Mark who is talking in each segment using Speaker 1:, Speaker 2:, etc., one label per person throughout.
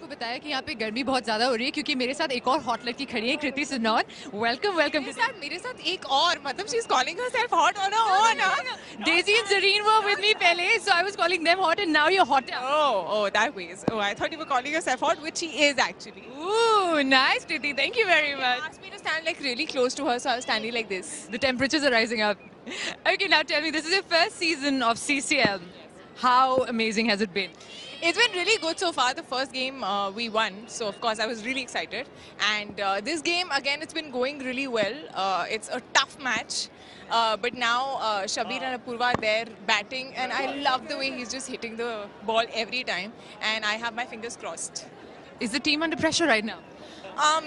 Speaker 1: को बताया कि यहाँ पे गर्मी बहुत ज्यादा हो रही है क्योंकि मेरे साथ एक और हॉट लड़की खड़ी है, कृति सुनौन। Welcome welcome.
Speaker 2: मेरे साथ एक और मतलब she is calling herself hot on her own.
Speaker 1: Daisy and Zareen were with me pehle, so I was calling them hot, and now you're hot.
Speaker 2: Oh, that ways. Oh, I thought you were calling yourself hot, which she is actually.
Speaker 1: Ooh, nice, Kriti. Thank you very
Speaker 2: She
Speaker 1: much.
Speaker 2: asked me to stand like really close to her, so I was standing like this.
Speaker 1: The temperatures are rising up. Okay, now tell me, this is your first season of CCL. How amazing has it been?
Speaker 2: It's been really good so far. The first game we won, so of course I was really excited. And this game again, it's been going really well. It's a tough match. But now Shabir and Apurva, they're batting, and I love the way he's just hitting the ball every time. And I have my fingers crossed.
Speaker 1: Is the team under pressure right now?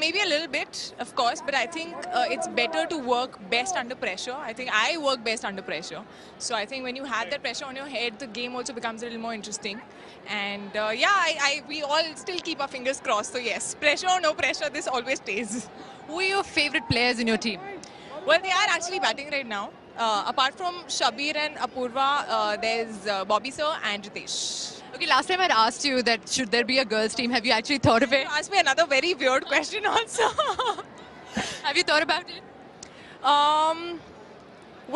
Speaker 2: Maybe a little bit, of course, but I think it's better to work best under pressure. I think I work best under pressure. So I think when you have that pressure on your head, the game also becomes a little more interesting. And we all still keep our fingers crossed. So yes, pressure or no pressure, this always stays.
Speaker 1: Who are your favorite players in your team?
Speaker 2: Well, they are actually batting right now. Apart from Shabir and Apurva, there's Bobby Sir and Ritesh.
Speaker 1: Okay, last time I'd asked you that should there be a girls' team. Have you actually thought of it?
Speaker 2: You asked me another very weird question also.
Speaker 1: Have you thought about it?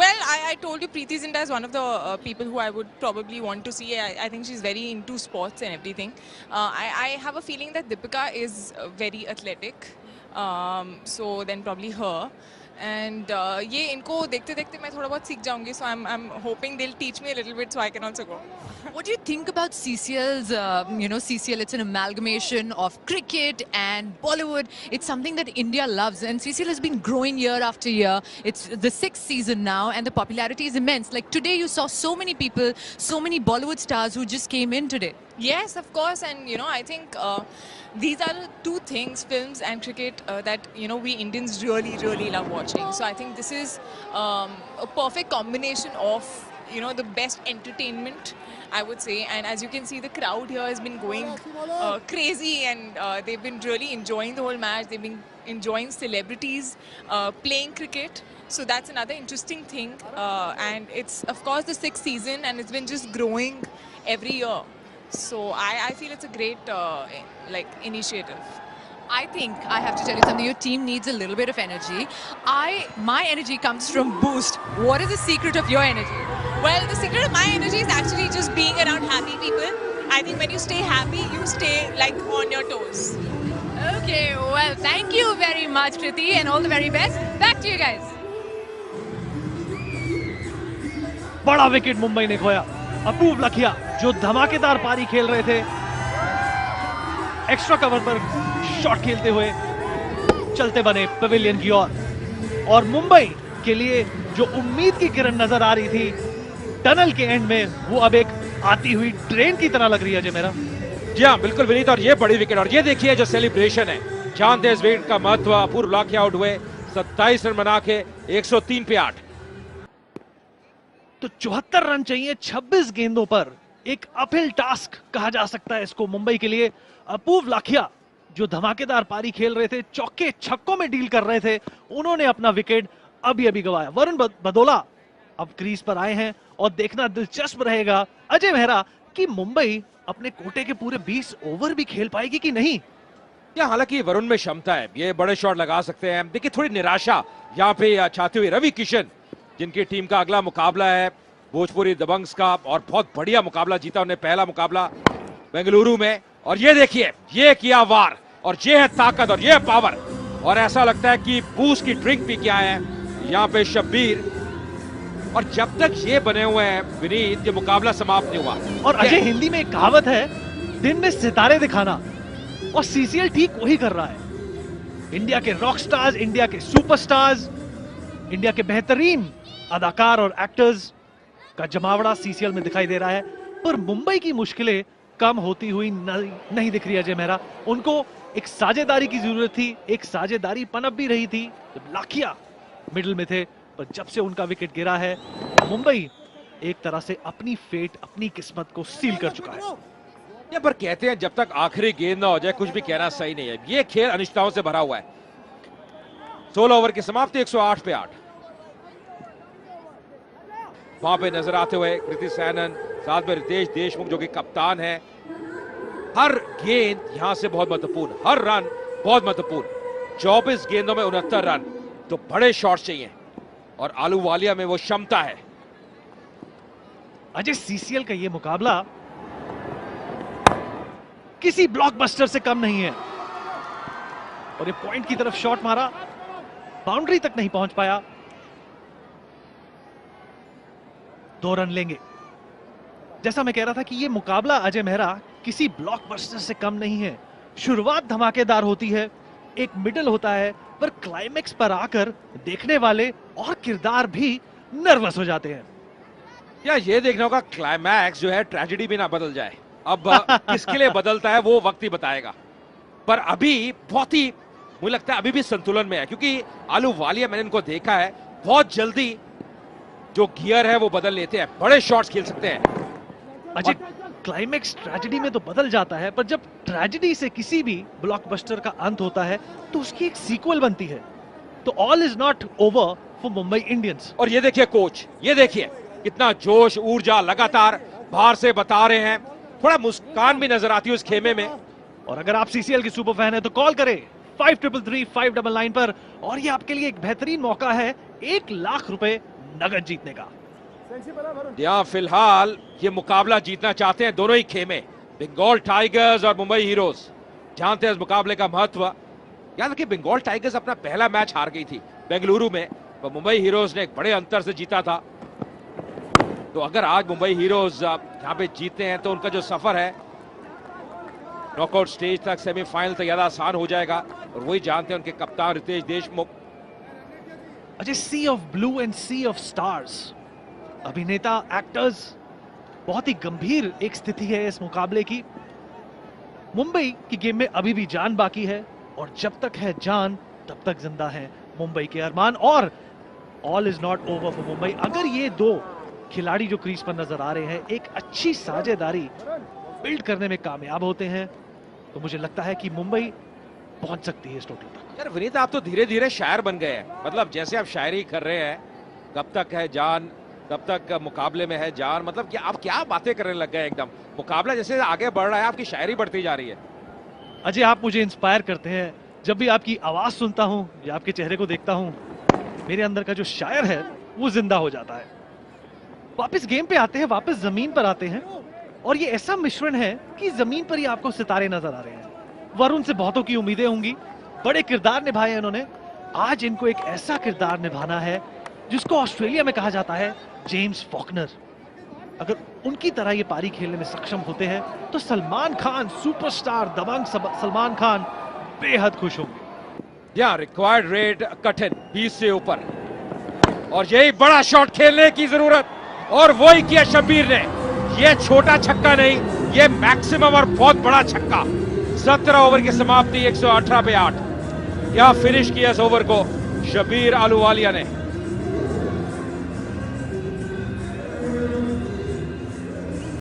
Speaker 2: Well, I told you Preeti Zinta is one of the people who I would probably want to see. I think she's very into sports and everything. I have a feeling that Deepika is very athletic. So then probably her. And ये इनको देखते देखते मैं थोड़ा बहुत सीख जाऊंगी. So I'm hoping they'll teach me a little bit so I can also go.
Speaker 1: What do you think about CCL's, CCL, it's an amalgamation of cricket and Bollywood. It's something that India loves, and CCL has been growing year after year. It's the sixth season now, and the popularity is immense. Like today, you saw so many people, so many Bollywood stars who just came in today.
Speaker 2: Yes, of course, and I think these are the two things, films and cricket, that we Indians really, really love watching. So I think this is a perfect combination of the best entertainment, I would say. And as you can see, the crowd here has been going crazy, and they've been really enjoying the whole match. They've been enjoying celebrities playing cricket. So that's another interesting thing. And it's, of course, the sixth season, and it's been just growing every year. So I feel it's a great initiative.
Speaker 1: I think I have to tell you something. Your team needs a little bit of energy. My energy comes from Boost. What is the secret of your energy?
Speaker 2: Well, the secret of my energy is actually just being around happy people. I think when you stay happy, you stay like on your toes.
Speaker 1: Okay, well, thank you very much, Kriti, and all the very best. Back to you guys.
Speaker 3: बड़ा wicket Mumbai ने खोया. अपूर्व लखिया जो धमाकेदार पारी खेल रहे थे, एक्स्ट्रा कवर पर शॉट खेलते हुए चलते बने पवेलियन की ओर. और मुंबई के लिए जो उम्मीद की किरण नजर आ रही थी टनल के एंड में, वो अब एक आती हुई ट्रेन की तरह लग रही है. मेरा
Speaker 4: जी हाँ, बिल्कुल विनीत. और ये बड़ी विकेट, और ये देखिए जो सेलिब्रेशन है, जानते हैं इस विकेट का महत्व. अपूर्व लाखिया आउट हुए 27 रन बना के 103 पे 8.
Speaker 3: तो 74 रन चाहिए 26 गेंदों पर. एक अपहिल टास्क कहा जा सकता है इसको मुंबई के लिए. अपूर्व लाखिया जो धमाकेदार पारी खेल रहे थे, चौके छक्कों में डील कर रहे थे, उन्होंने अपना विकेट अभी गवाया. वरुण बदोला अब क्रीज पर आए हैं, और देखना दिलचस्प रहेगा अजय मेहरा कि मुंबई अपने कोटे के पूरे 20 ओवर भी खेल पाएगी कि नहीं.
Speaker 4: या हालांकि वरुण में क्षमता है, ये बड़े शॉट लगा सकते हैं. देखिए थोड़ी निराशा यहाँ पे छाते हुए रवि किशन, जिनकी टीम का अगला मुकाबला है भोजपुरी दबंग्स का, और बहुत बढ़िया मुकाबला जीता उन्हें पहला मुकाबला बेंगलुरु में. और ये देखिए, ये किया वार, और ये है ताकत, और ये है पावर. और ऐसा लगता है कि बूस्ट की ड्रिंक पी के आए हैं यहाँ पे शब्बीर. और जब तक ये बने हुए हैं विनीत, ये मुकाबला समाप्त नहीं हुआ.
Speaker 3: और अजय, हिंदी में एक कहावत है, दिन में सितारे दिखाना, और सीसीएल ठीक वही कर रहा है. इंडिया के रॉक स्टार्स, इंडिया के सुपरस्टार्स, इंडिया के बेहतरीन अदाकार और एक्टर्स का जमावड़ा सीसीएल में दिखाई दे रहा है. पर मुंबई की मुश्किलें कम होती हुई नहीं दिख रही अजय मेहरा. उनको एक साझेदारी की जरूरत थी, एक साझेदारी पनप भी रही थी जब लाखिया मिडिल में थे, पर जब से उनका विकेट गिरा है, मुंबई एक तरह से अपनी फेट, अपनी किस्मत को सील कर चुका है.
Speaker 4: ये पर कहते हैं जब तक आखिरी गेंद ना हो जाए कुछ भी कहना सही नहीं है. ये खेल अनिश्चितताओं से भरा हुआ है. 16 ओवर की समाप्ति 108 पे 8. वहां पे नजर आते हुए कृति सैनन, साथ में रितेश देशमुख जो कि कप्तान है. हर गेंद यहां से बहुत महत्वपूर्ण, हर रन बहुत महत्वपूर्ण। 24 गेंदों में 69 रन, तो बड़े शॉट्स चाहिए और आलूवालिया में वो क्षमता है।
Speaker 3: अजय, सीसीएल का ये मुकाबला किसी ब्लॉकबस्टर से कम नहीं है। और ये पॉइंट की तरफ शॉट मारा, बाउंड्री तक नहीं पहुंच पाया। 2 रन लेंगे। जैसा मैं कह रहा था कि ये मुकाबला अजय मेहरा किसी ब्लॉकबस्टर से कम नहीं है। शुरुआत धमाकेदार होती है, एक मिडल होता है, पर क्लाइमेक्स पर आकर देखने वाले और किरदार भी नर्वस हो जाते हैं।
Speaker 4: या ये देखना होगा क्लाइमैक्स जो है ट्रेजेडी भी ना बदल जाए। अब किसके लिए बदलता है वो वक्त ही बताएगा, पर अभी बहुत ही मुझे लगता है अभी भी संतुलन में है, क्योंकि आलूवालिया मैंने इनको देखा है बहुत जल्दी जो गियर है वो बदल लेते हैं, बड़े शॉट्स खेल सकते हैं।
Speaker 3: अजय, क्लाइमेक्स ट्रेजेडी में तो बदल जाता है, पर जब ट्रेजेडी से किसी भी ब्लॉकबस्टर का अंत होता है तो उसकी एक सीक्वल बनती है। तो all is not over for Mumbai Indians.
Speaker 4: और ये देखिए कोच, ये देखिए कितना जोश ऊर्जा लगातार बाहर से बता रहे हैं, थोड़ा मुस्कान भी नजर आती है उस खेमे में।
Speaker 3: और अगर आप सीसीएल के सुपर फैन है तो कॉल करें 5333-599 पर, और ये आपके लिए एक बेहतरीन मौका है 1 लाख रुपए नगद जीतने का।
Speaker 4: यहाँ फिलहाल ये मुकाबला जीतना चाहते हैं दोनों ही खेमे, बंगाल टाइगर्स और मुंबई हीरोज। जानते हैं इस मुकाबले का महत्व। याद रखिए बंगाल टाइगर्स अपना पहला मैच हार गई थी बेंगलुरु में, तो मुंबई हीरोज ने एक बड़े अंतर से जीता था। तो अगर आज मुंबई हीरोज यहाँ पे जीतते हैं तो उनका जो सफर है नॉकआउट स्टेज तक, सेमीफाइनल तक ज्यादा आसान हो जाएगा। और वही जानते हैं उनके कप्तान Riteish Deshmukh.
Speaker 3: Ajay, sea of blue and sea of stars, अभिनेता, एक्टर्स, बहुत ही गंभीर एक स्थिति है इस मुकाबले की। मुंबई की गेम में अभी भी जान बाकी है, और जब तक है जान तब तक जिंदा है मुंबई के अरमान, और all is not over for Mumbai. अगर ये 2 खिलाड़ी जो क्रीज पर नजर आ रहे हैं एक अच्छी साझेदारी बिल्ड करने में कामयाब होते हैं, तो मुझे लगता है कि मुंबई पहुंच सकती है इस टोटल तक।
Speaker 4: यार विनीत, आप तो धीरे धीरे शायर बन गए हैं। मतलब जैसे आप शायरी कर रहे हैं, कब तक है जान तब तक मुकाबले में है जान, मतलब कि आप क्या बातें करने लग गए एकदम। मुकाबला जैसे आगे बढ़ रहा है आपकी शायरी बढ़ती जा रही है।
Speaker 3: अजय, आप मुझे इंस्पायर करते हैं। जब भी आपकी आवाज सुनता हूं या आपके चेहरे को देखता हूं, मेरे अंदर का जो शायर है वो जिंदा हो जाता है। वापस गेम पे आते हैं, वापस जमीन पर आते हैं, और ये ऐसा मिश्रण है कि जमीन पर ही आपको सितारे नजर आ रहे हैं। वरुण से बहुतों की उम्मीदें होंगी, बड़े किरदार निभाए हैं इन्होंने। आज इनको एक ऐसा किरदार निभाना है जिसको ऑस्ट्रेलिया में कहा जाता है जेम्स फॉकनर। अगर उनकी तरह ये पारी खेलने में सक्षम होते हैं तो सलमान खान, सुपरस्टार दबंग सलमान खान, बेहद खुश होंगे।
Speaker 4: या रिक्वायर्ड रेट कठिन 20 से ऊपर, और यही बड़ा शॉट खेलने की जरूरत, और वही किया शब्बीर ने। ये छोटा छक्का नहीं, ये मैक्सिमम और बहुत बड़ा छक्का। 17 ओवर की समाप्ति 118 पे 8। यहां फिनिश किया इस ओवर को शब्बीर आलूवालिया ने।